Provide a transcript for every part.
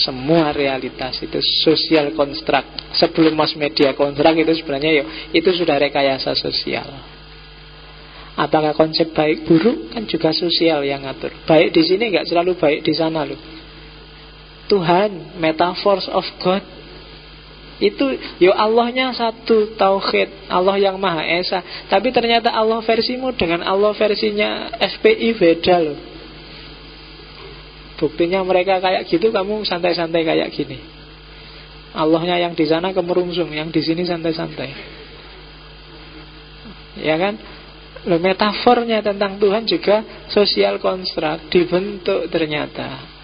Semua realitas itu sosial konstruk. Sebelum mass media konstruk itu sebenarnya itu sudah rekayasa sosial. Apakah konsep baik buruk kan juga sosial yang ngatur. Baik di sini nggak selalu baik di sana loh. Tuhan, metaphors of God, itu Allahnya satu, tauhid, Allah yang Maha Esa. Tapi ternyata Allah versimu dengan Allah versinya FPI beda loh. Buktinya mereka kayak gitu, kamu santai-santai kayak gini. Allahnya yang di sana kemerungsung, yang di sini santai-santai. Ya kan? Loh, metafornya tentang Tuhan juga sosial konstruk, dibentuk ternyata.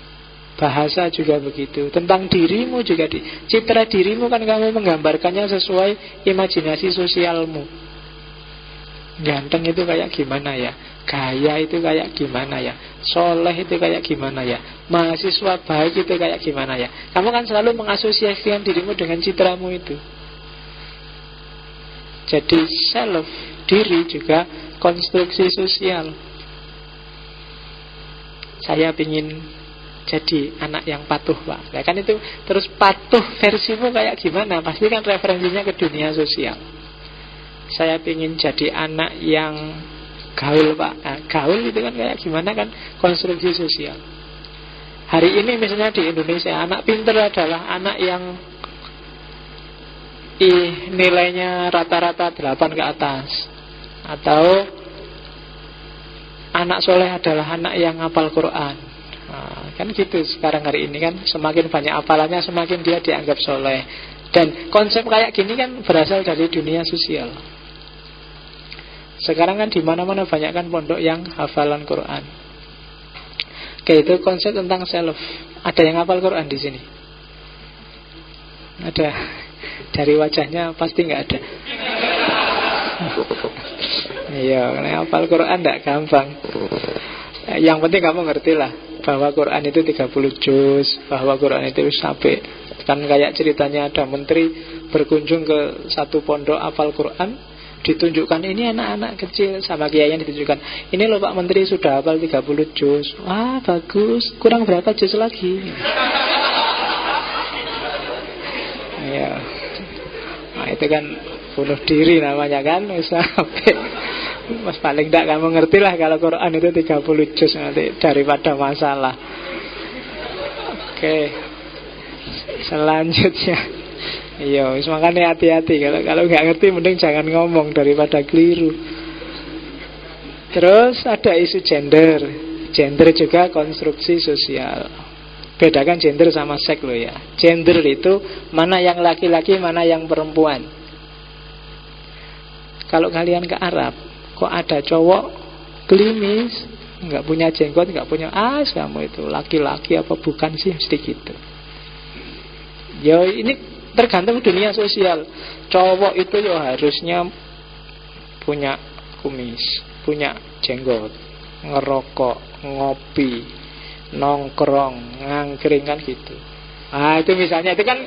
Bahasa juga begitu. Tentang dirimu juga citra dirimu kan kamu menggambarkannya sesuai imajinasi sosialmu. Ganteng itu kayak gimana ya? Gaya itu kayak gimana ya? Soleh itu kayak gimana ya? Mahasiswa baik itu kayak gimana ya? Kamu kan selalu mengasosiasikan dirimu dengan citramu itu. Jadi self, diri juga konstruksi sosial. Saya ingin jadi anak yang patuh, Pak. Ya kan itu. Terus patuh versimu kayak gimana? Pasti kan referensinya ke dunia sosial. Saya ingin jadi anak yang gaul, Pak. Nah, gaul itu kan kayak gimana kan? Konstruksi sosial. Hari ini misalnya di Indonesia, anak pintar adalah anak yang nilainya rata-rata 8 ke atas. Atau anak soleh adalah anak yang hafal Quran. Nah, kan gitu sekarang hari ini kan. Semakin banyak hafalannya, semakin dia dianggap soleh. Dan konsep kayak gini kan berasal dari dunia sosial. Sekarang kan di mana-mana banyak kan pondok yang hafalan Quran. Oke, itu konsep tentang self. Ada yang hafal Quran di sini? Ada. Dari wajahnya pasti nggak ada. Iya, karena hafal Quran tidak gampang. Yang penting kamu ngerti lah bahwa Quran itu 30 juz, bahwa Quran itu sampai. Kan kayak ceritanya ada menteri berkunjung ke satu pondok hafal Quran, ditunjukkan ini anak-anak kecil sama kiainya ditunjukkan. Ini loh Pak Menteri sudah hafal 30 juz. Wah, bagus. Kurang berapa juz lagi? Ya. Nah, itu kan bunuh diri namanya kan. Sampai mas paling tidak kamu ngerti lah kalau Quran itu 30 juz nanti daripada masalah. Oke. Selanjutnya, iya, makanya hati-hati kalau nggak ngerti mending jangan ngomong daripada keliru. Terus ada isu gender. Gender juga konstruksi sosial. Bedakan gender sama seks loh ya. Gender itu mana yang laki-laki, mana yang perempuan. Kalau kalian ke Arab, kok ada cowok klimis, nggak punya jenggot, nggak punya kamu itu laki-laki apa bukan sih, mesti gitu. Ya ini tergantung dunia sosial. Cowok itu ya harusnya punya kumis, punya jenggot, ngerokok, ngopi, nongkrong, ngangkring kan gitu. Ah itu misalnya itu kan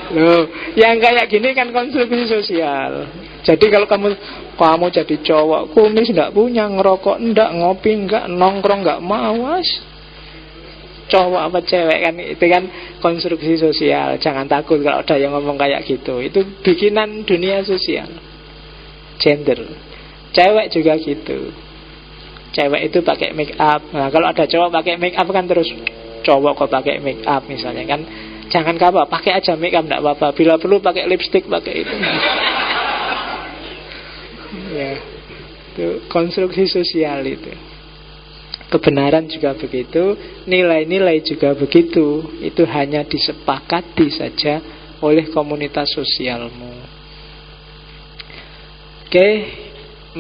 loh, yang kayak gini kan konstruksi sosial. Jadi kalau kamu jadi cowok, kumis enggak punya, ngerokok enggak, ngopi enggak, nongkrong enggak mau, cowok apa cewek kan, itu kan konstruksi sosial. Jangan takut kalau ada yang ngomong kayak gitu. Itu bikinan dunia sosial. Gender. Cewek juga gitu. Cewek itu pakai make up. Nah, kalau ada cowok pakai make up kan terus cowok kok pakai make up misalnya kan. Jangan apa, pakai aja make up enggak apa-apa. Bila perlu pakai lipstick, pakai itu. Ya. Itu konstruksi sosial itu. Kebenaran juga begitu, nilai-nilai juga begitu. Itu hanya disepakati saja oleh komunitas sosialmu. Oke,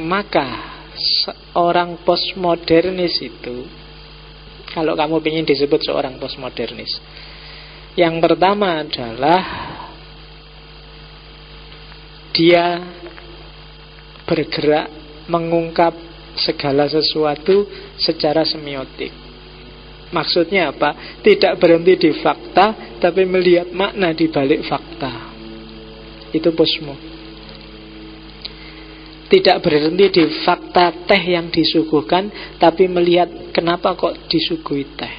maka seorang postmodernis itu, kalau kamu ingin disebut seorang postmodernis, yang pertama adalah dia bergerak mengungkap segala sesuatu secara semiotik. Maksudnya apa? Tidak berhenti di fakta, tapi melihat makna di balik fakta. Itu posmo. Tidak berhenti di fakta teh yang disuguhkan, tapi melihat kenapa kok disuguhi teh.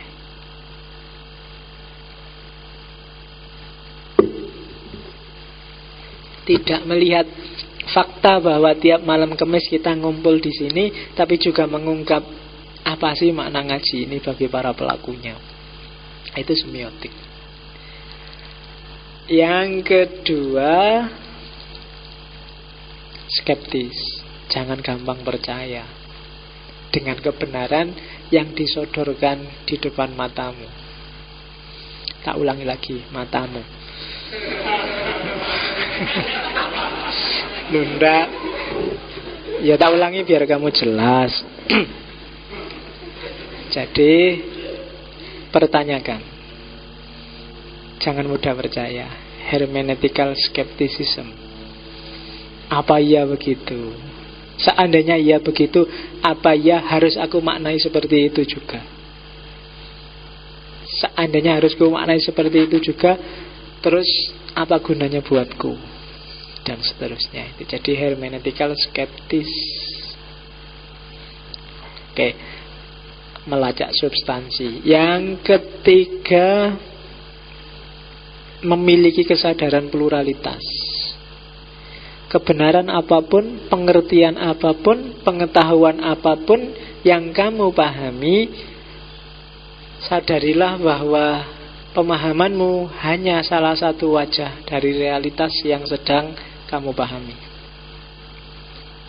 Tidak melihat fakta bahwa tiap malam Kamis kita ngumpul di sini, tapi juga mengungkap apa sih makna ngaji ini bagi para pelakunya. Itu semiotik. Yang kedua, skeptis. Jangan gampang percaya dengan kebenaran yang disodorkan di depan matamu. Tak ulangi lagi, matamu. Nunda. Ya tak ulangi biar kamu jelas. Jadi pertanyakan. Jangan mudah percaya. Hermeneutical skepticism. Apa iya begitu? Seandainya iya begitu, apa iya harus aku maknai seperti itu juga? Seandainya harus aku maknai seperti itu juga, terus apa gunanya buatku? Dan seterusnya. Itu jadi hermeneutical skeptis. Oke. Melacak substansi. Yang ketiga, memiliki kesadaran pluralitas. Kebenaran apapun, pengertian apapun, pengetahuan apapun yang kamu pahami, sadarilah bahwa pemahamanmu hanya salah satu wajah dari realitas yang sedang kamu pahami.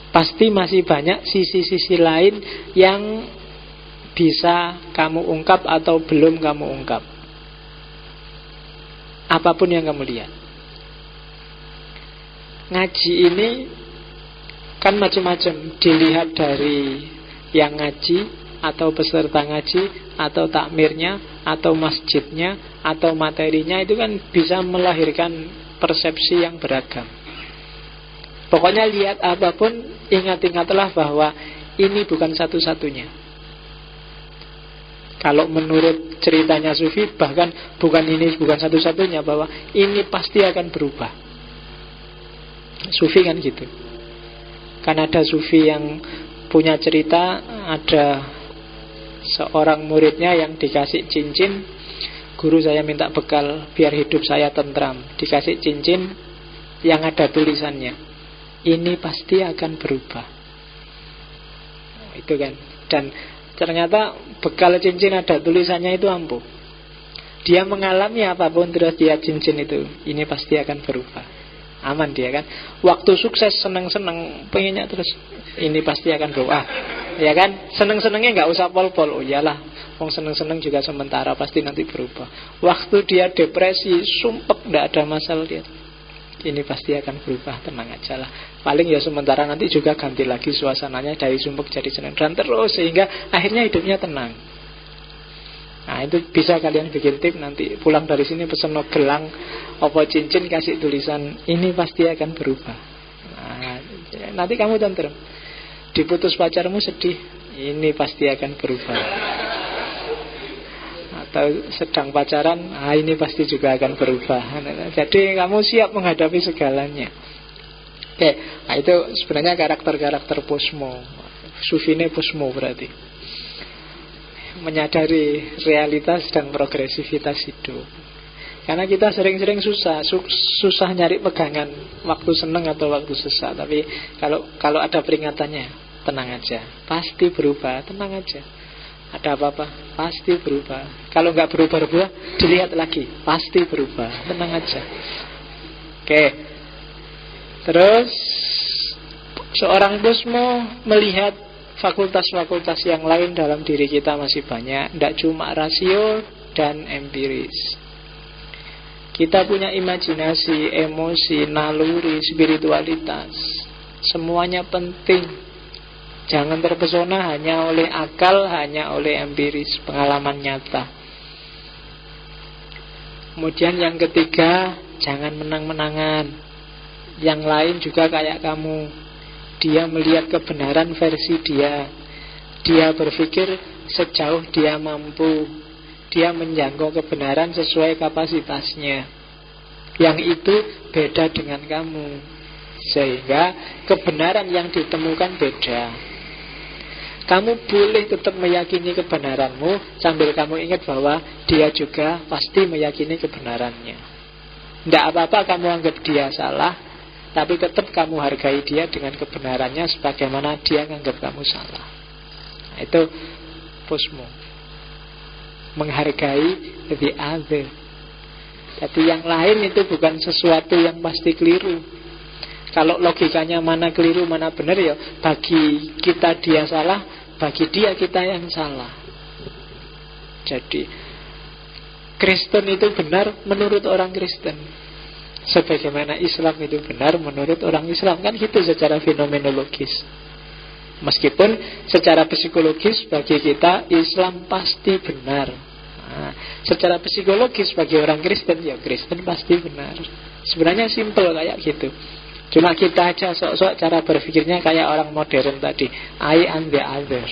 Pasti masih banyak sisi-sisi lain yang bisa kamu ungkap atau belum kamu ungkap. Apapun yang kamu lihat. Ngaji ini kan macam-macam. Dilihat dari yang ngaji, atau peserta ngaji, atau takmirnya, atau masjidnya, atau materinya. Itu kan bisa melahirkan persepsi yang beragam. Pokoknya lihat apapun, ingat-ingatlah bahwa ini bukan satu-satunya. Kalau menurut ceritanya Sufi, bahkan bukan satu-satunya, bahwa ini pasti akan berubah. Sufi kan gitu. Kan ada Sufi yang punya cerita, ada seorang muridnya yang dikasih cincin. Guru, saya minta bekal biar hidup saya tentram. Dikasih cincin yang ada tulisannya, ini pasti akan berubah. Itu kan. Dan ternyata bekal cincin ada tulisannya itu ampuh. Dia mengalami apapun terus dia cincin itu, ini pasti akan berubah. Aman dia kan. Waktu sukses seneng-seneng, pengennya terus, ini pasti akan berubah. Ya kan. Seneng-senengnya gak usah pol-pol. Oh iyalah, wong seneng-seneng juga sementara, pasti nanti berubah. Waktu dia depresi, sumpek, gak ada masalah dia, ini pasti akan berubah, tenang aja lah. Paling ya sementara, nanti juga ganti lagi suasananya dari sumpek jadi senang, dan terus sehingga akhirnya hidupnya tenang. Nah itu bisa kalian bikin tip, nanti pulang dari sini pesen gelang opo cincin, kasih tulisan ini pasti akan berubah. Nah, nanti kamu tentrem. Diputus pacarmu sedih, ini pasti akan berubah. Atau sedang pacaran, ini pasti juga akan berubah. Jadi kamu siap menghadapi segalanya. Oke, nah itu sebenarnya karakter-karakter posmo. Sufine posmo berarti menyadari realitas dan progresivitas hidup. Karena kita sering-sering susah nyari pegangan waktu seneng atau waktu susah. Tapi kalau ada peringatannya, tenang aja, pasti berubah, tenang aja. Ada apa-apa, pasti berubah. Kalau nggak berubah-ubah, dilihat lagi, pasti berubah, tenang aja. Oke. Terus seorang posmo melihat fakultas-fakultas yang lain dalam diri kita masih banyak, tidak cuma rasio dan empiris. Kita punya imajinasi, emosi, naluri, spiritualitas. Semuanya penting. Jangan terpesona hanya oleh akal, hanya oleh empiris, pengalaman nyata. Kemudian yang ketiga, jangan menang-menangan. Yang lain juga kayak kamu. Dia melihat kebenaran versi dia. Dia berpikir sejauh dia mampu. Dia menjangkau kebenaran sesuai kapasitasnya. Yang itu beda dengan kamu. Sehingga kebenaran yang ditemukan beda. Kamu boleh tetap meyakini kebenaranmu sambil kamu ingat bahwa dia juga pasti meyakini kebenarannya. Tidak apa-apa kamu anggap dia salah, tapi tetap kamu hargai dia dengan kebenarannya sebagaimana dia nganggap kamu salah. Nah, itu posmo, menghargai the other. Jadi yang lain itu bukan sesuatu yang pasti keliru. Kalau logikanya mana keliru mana benar, ya bagi kita dia salah, bagi dia kita yang salah. Jadi Kristen itu benar menurut orang Kristen, sebagaimana Islam itu benar menurut orang Islam. Kan gitu secara fenomenologis. Meskipun secara psikologis bagi kita Islam pasti benar. Nah, secara psikologis bagi orang Kristen, ya Kristen pasti benar. Sebenarnya simple kayak gitu. Cuma kita aja sok-sok cara berpikirnya kayak orang modern tadi, I and the other.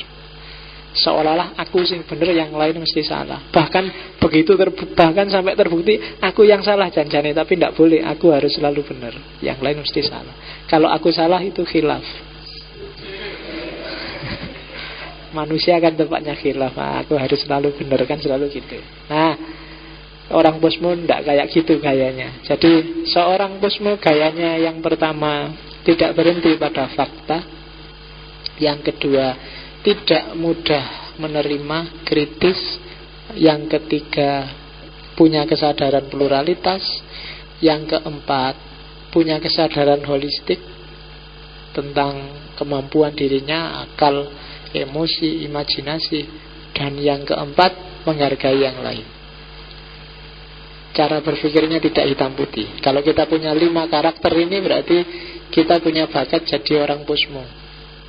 Seolah-olah aku sing bener, yang lain mesti salah. Bahkan begitu bahkan sampai terbukti aku yang salah janjane, tapi tidak boleh, aku harus selalu benar, yang lain mesti salah. Kalau aku salah itu khilaf. Manusia kan tempatnya khilaf. Nah, aku harus selalu benar, kan selalu gitu. Nah, orang posmo tidak kayak gitu gayanya. Jadi seorang posmo gayanya yang pertama tidak berhenti pada fakta. Yang kedua tidak mudah menerima kritis. Yang ketiga punya kesadaran pluralitas. Yang keempat punya kesadaran holistik tentang kemampuan dirinya, akal, emosi, imajinasi. Dan yang keempat menghargai yang lain. Cara berpikirnya tidak hitam putih. Kalau kita punya 5 karakter ini, berarti kita punya bakat jadi orang posmo.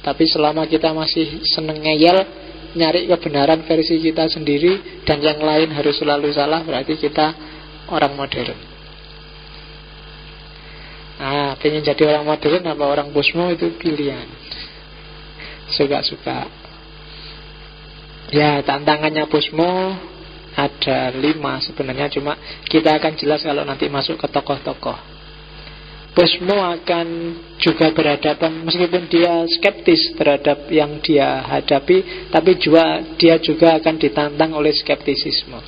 Tapi selama kita masih seneng ngeyel, nyari kebenaran versi kita sendiri, dan yang lain harus selalu salah, berarti kita orang modern. Nah, pengen jadi orang modern apa orang posmo itu pilihan. Suka-suka. Ya, tantangannya posmo ada 5 sebenarnya, cuma kita akan jelas kalau nanti masuk ke tokoh-tokoh. Posmo akan juga berhadapan, meskipun dia skeptis terhadap yang dia hadapi, tapi dia juga akan ditantang oleh skeptisisme.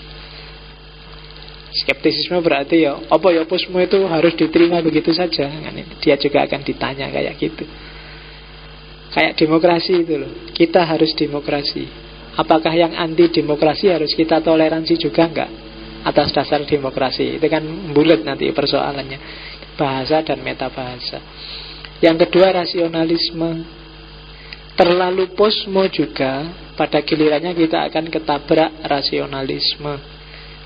Skeptisisme berarti ya, apa ya posmo itu harus diterima begitu saja. Dia juga akan ditanya kayak gitu. Kayak demokrasi itu loh, kita harus demokrasi. Apakah yang anti demokrasi harus kita toleransi juga enggak? Atas dasar demokrasi. Itu kan bulat nanti persoalannya. Bahasa dan metabahasa. Yang kedua rasionalisme. Terlalu posmo juga, pada gilirannya kita akan ketabrak rasionalisme.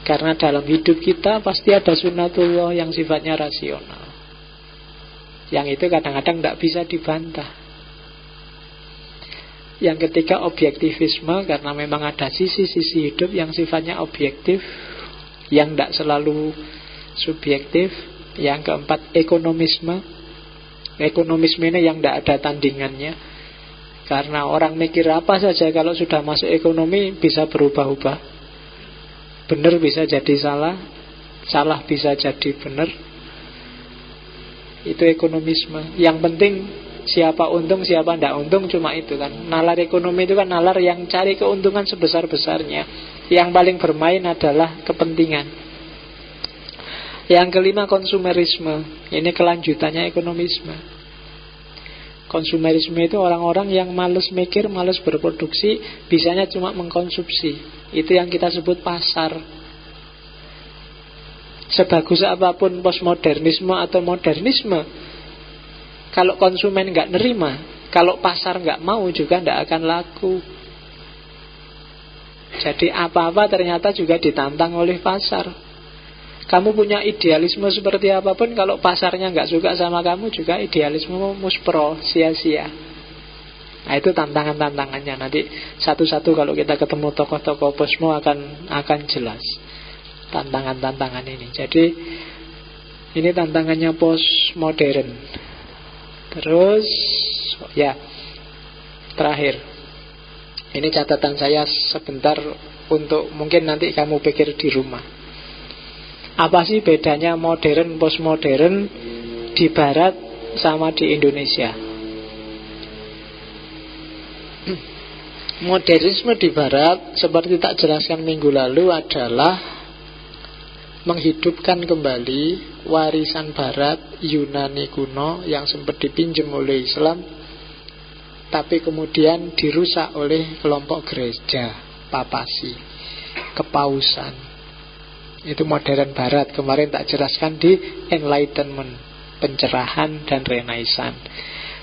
Karena dalam hidup kita pasti ada sunatullah yang sifatnya rasional. Yang itu kadang-kadang tidak bisa dibantah. Yang ketiga objektivisme, karena memang ada sisi-sisi hidup yang sifatnya objektif, yang tidak selalu subjektif. Yang keempat ekonomisme. Ekonomisme ini yang tidak ada tandingannya, karena orang mikir apa saja kalau sudah masuk ekonomi bisa berubah-ubah. Benar bisa jadi salah, salah bisa jadi benar. Itu ekonomisme. Yang penting siapa untung siapa tidak untung, cuma itu kan. Nalar ekonomi itu kan nalar yang cari keuntungan sebesar-besarnya. Yang paling bermain adalah kepentingan. Yang kelima konsumerisme. Ini kelanjutannya ekonomisme. Konsumerisme itu orang-orang yang malas mikir, malas berproduksi, bisanya cuma mengkonsumsi. Itu yang kita sebut pasar. Sebagus apapun postmodernisme atau modernisme, kalau konsumen nggak nerima, kalau pasar nggak mau juga nggak akan laku. Jadi apa-apa ternyata juga ditantang oleh pasar. Kamu punya idealisme seperti apapun, kalau pasarnya nggak suka sama kamu, juga idealisme muspro, sia-sia. Nah itu tantangan-tantangannya. Nanti satu-satu kalau kita ketemu tokoh-tokoh posmo akan jelas tantangan-tantangan ini. Jadi ini tantangannya postmodern. Terus ya, terakhir, ini catatan saya sebentar untuk mungkin nanti kamu pikir di rumah. Apa sih bedanya modern, postmodern di Barat sama di Indonesia? Modernisme di Barat, seperti tak jelaskan minggu lalu, adalah menghidupkan kembali warisan Barat Yunani kuno yang sempat dipinjam oleh Islam, tapi kemudian dirusak oleh kelompok gereja, papasi, kepausan. Itu modern Barat. Kemarin tak jelaskan di Enlightenment, pencerahan dan Renaissance.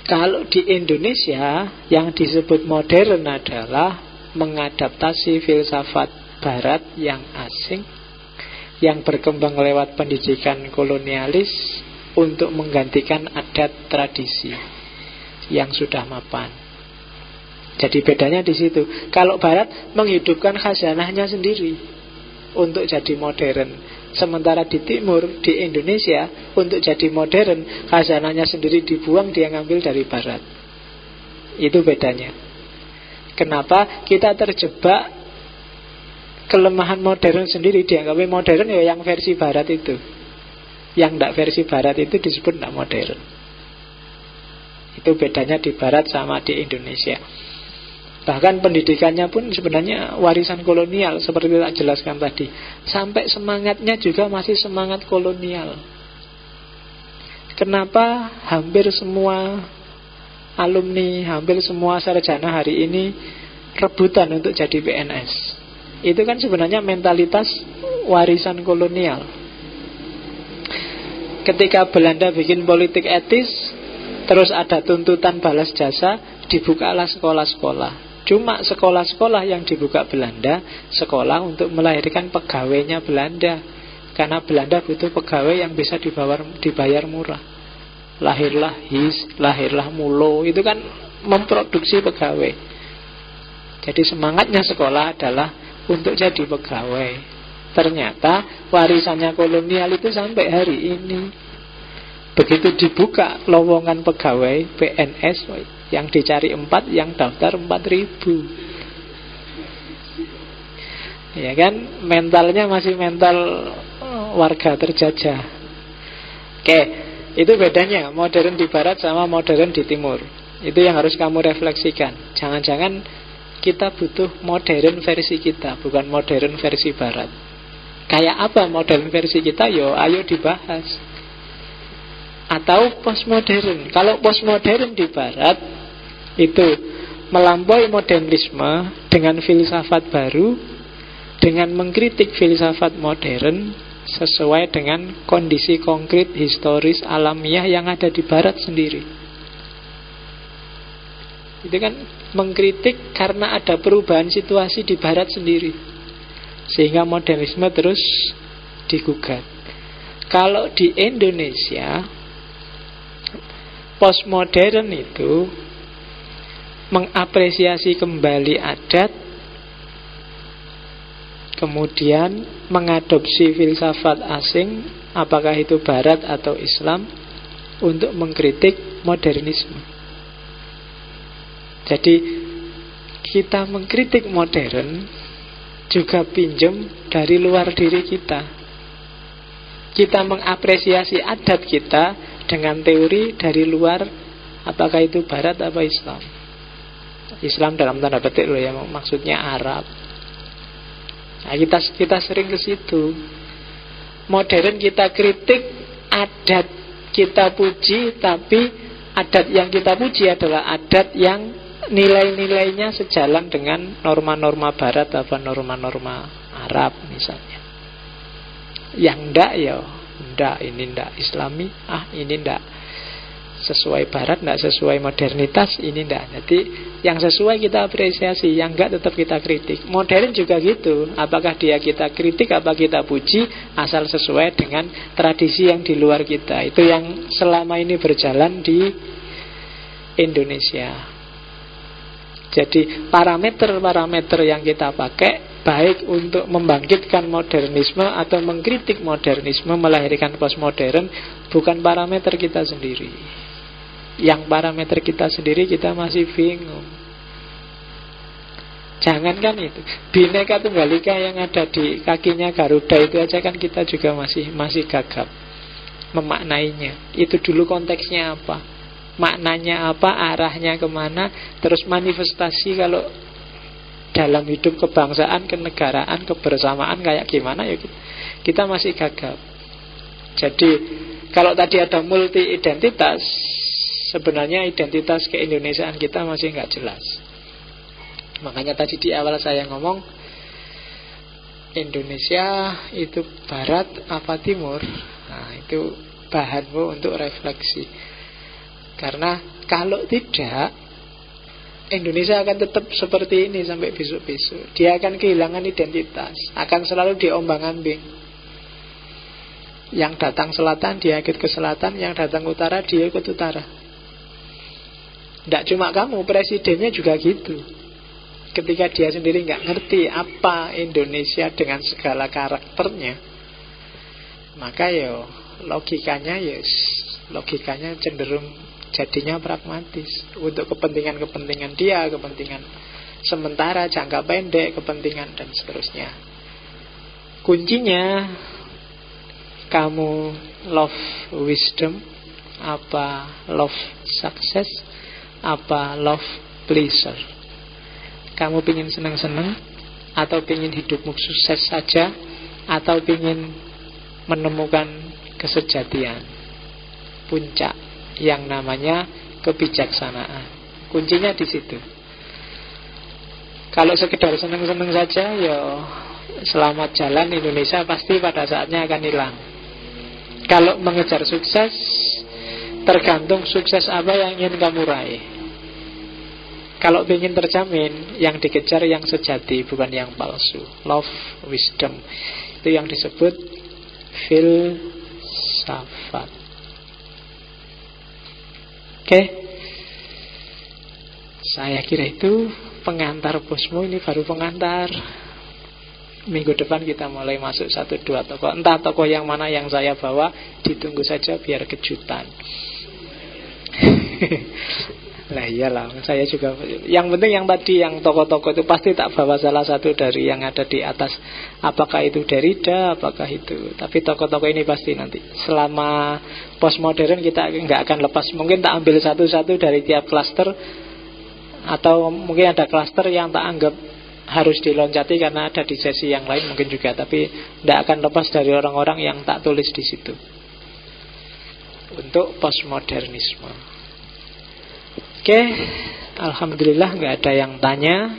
Kalau di Indonesia yang disebut modern adalah mengadaptasi filsafat Barat yang asing, yang berkembang lewat pendidikan kolonialis untuk menggantikan adat tradisi yang sudah mapan. Jadi bedanya di situ. Kalau Barat menghidupkan khazanahnya sendiri untuk jadi modern, sementara di Timur, di Indonesia, untuk jadi modern, khazanahnya sendiri dibuang, dia ngambil dari Barat. Itu bedanya. Kenapa kita terjebak kelemahan modern sendiri? Dianggap modern ya yang versi Barat itu. Yang tidak versi Barat itu disebut tidak modern. Itu bedanya di Barat sama di Indonesia. Bahkan pendidikannya pun sebenarnya warisan kolonial, seperti tak jelaskan tadi. Sampai semangatnya juga masih semangat kolonial. Kenapa hampir semua alumni, hampir semua sarjana hari ini rebutan untuk jadi PNS? Itu kan sebenarnya mentalitas warisan kolonial. Ketika Belanda bikin politik etis, terus ada tuntutan balas jasa, dibukalah sekolah-sekolah. Cuma sekolah-sekolah yang dibuka Belanda, sekolah untuk melahirkan pegawainya Belanda. Karena Belanda butuh pegawai yang bisa dibayar murah. Lahirlah His, lahirlah Mulo. Itu kan memproduksi pegawai. Jadi semangatnya sekolah adalah untuk jadi pegawai. Ternyata warisannya kolonial itu sampai hari ini. Begitu dibuka lowongan pegawai PNS, yang dicari 4, yang daftar 4.000. Ya kan, mentalnya masih mental warga terjajah. Oke, itu bedanya modern di Barat sama modern di Timur. Itu yang harus kamu refleksikan. Jangan-jangan kita butuh modern versi kita, bukan modern versi Barat. Kayak apa modern versi kita? Yo, ayo dibahas. Atau postmodern. Kalau postmodern di Barat itu melampaui modernisme dengan filsafat baru, dengan mengkritik filsafat modern sesuai dengan kondisi konkret, historis, alamiah yang ada di Barat sendiri. Itu kan mengkritik karena ada perubahan situasi di Barat sendiri, sehingga modernisme terus digugat. Kalau di Indonesia, postmodern itu mengapresiasi kembali adat, kemudian mengadopsi filsafat asing, apakah itu Barat atau Islam, untuk mengkritik modernisme. Jadi kita mengkritik modern juga pinjam dari luar diri kita. Kita mengapresiasi adat kita dengan teori dari luar, apakah itu Barat atau Islam. Islam dalam tanda petik loh ya, maksudnya Arab. Nah, kita sering ke situ. Modern kita kritik, adat kita puji, tapi adat yang kita puji adalah adat yang nilai-nilainya sejalan dengan norma-norma Barat atau norma-norma Arab misalnya. Yang enggak ya enggak, ini enggak Islami, ini enggak sesuai Barat, enggak sesuai modernitas, ini enggak. Jadi yang sesuai kita apresiasi, yang enggak tetap kita kritik. Modern juga gitu, apakah dia kita kritik, apa kita puji, asal sesuai dengan tradisi yang di luar kita. Itu yang selama ini berjalan di Indonesia. Jadi parameter-parameter yang kita pakai, baik untuk membangkitkan modernisme atau mengkritik modernisme, melahirkan postmodern, bukan parameter kita sendiri. Yang parameter kita sendiri kita masih bingung. Jangankan itu, Bhinneka Tunggal Ika yang ada di kakinya Garuda itu aja kan kita juga masih gagap memaknainya. Itu dulu konteksnya apa, maknanya apa, arahnya kemana, terus manifestasi kalau dalam hidup kebangsaan, kenegaraan, kebersamaan kayak gimana ya kita masih gagap. Jadi kalau tadi ada multi identitas, sebenarnya identitas keindonesiaan kita masih nggak jelas. Makanya tadi di awal saya ngomong Indonesia itu barat apa timur. Nah, itu bahanmu untuk refleksi. Karena kalau tidak, Indonesia akan tetap seperti ini sampai besok-besok. Dia akan kehilangan identitas, akan selalu diombang-ambing. Yang datang selatan dia ikut ke selatan, yang datang utara dia ikut utara. Tidak cuma kamu, presidennya juga gitu. Ketika dia sendiri nggak ngerti apa Indonesia dengan segala karakternya, maka logikanya cenderung jadinya pragmatis untuk kepentingan-kepentingan dia, kepentingan sementara, jangka pendek, kepentingan dan seterusnya. Kuncinya kamu love wisdom, apa love success, apa love pleasure. Kamu pingin senang-senang, atau pingin hidupmu sukses saja, atau pingin menemukan kesejatian, puncak yang namanya kebijaksanaan. Kuncinya di situ. Kalau sekedar senang-senang saja, ya selamat jalan, Indonesia pasti pada saatnya akan hilang. Kalau mengejar sukses, tergantung sukses apa yang ingin kamu raih. Kalau ingin terjamin, yang dikejar yang sejati, bukan yang palsu. Love, wisdom, itu yang disebut filsafat. Oke, saya kira itu pengantar bosmu. Ini baru pengantar. Minggu depan kita mulai masuk 1-2 tokoh. Entah tokoh yang mana yang saya bawa, ditunggu saja biar kejutan. Lah iyalah, saya juga. Yang penting yang tadi, yang tokoh-tokoh itu pasti tak bawa salah satu dari yang ada di atas. Apakah itu Derrida, apakah itu. Tapi tokoh-tokoh ini pasti nanti. Selama postmodern kita nggak akan lepas. Mungkin tak ambil satu-satu dari tiap klaster, atau mungkin ada klaster yang tak anggap harus diloncati karena ada di sesi yang lain mungkin juga. Tapi tidak akan lepas dari orang-orang yang tak tulis di situ untuk postmodernisme. Oke, alhamdulillah nggak ada yang tanya.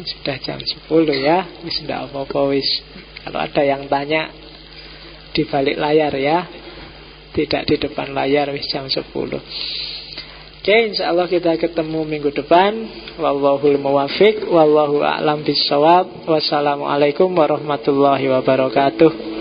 Sudah jam 10 ya, wis ndak apa-apa wis. Kalau ada yang tanya di balik layar ya, tidak di depan layar, wis jam 10. Oke, insyaallah kita ketemu minggu depan. Wallahul muwaffiq, wallahu a'lam bissawab. Wassalamualaikum warahmatullahi wabarakatuh.